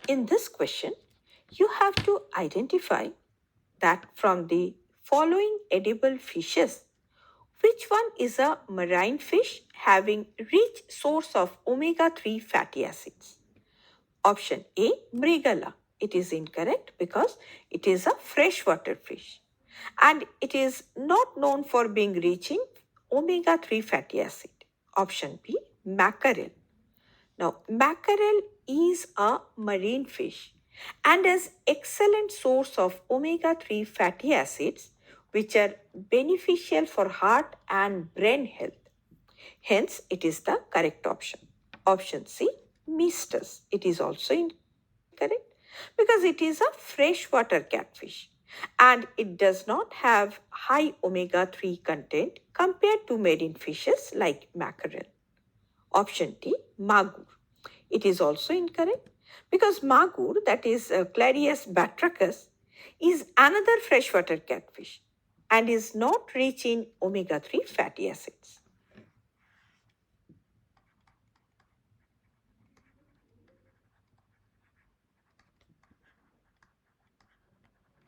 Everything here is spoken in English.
In this question, you have to identify that from the following edible fishes, which one is a marine fish having rich source of omega-3 fatty acids? Option A, Mrigala. It is incorrect because it is a freshwater fish and it is not known for being rich in omega-3 fatty acid. Option B, Mackerel. Now, mackerel is a marine fish and has excellent source of omega-3 fatty acids which are beneficial for heart and brain health. Hence, it is the correct option. Option C, Mistus. It is also incorrect because it is a freshwater catfish and it does not have high omega-3 content compared to marine fishes like mackerel. Option D, Magur. It is also incorrect because Magur, that is Clarias batrachus, is another freshwater catfish and is not rich in omega-3 fatty acids.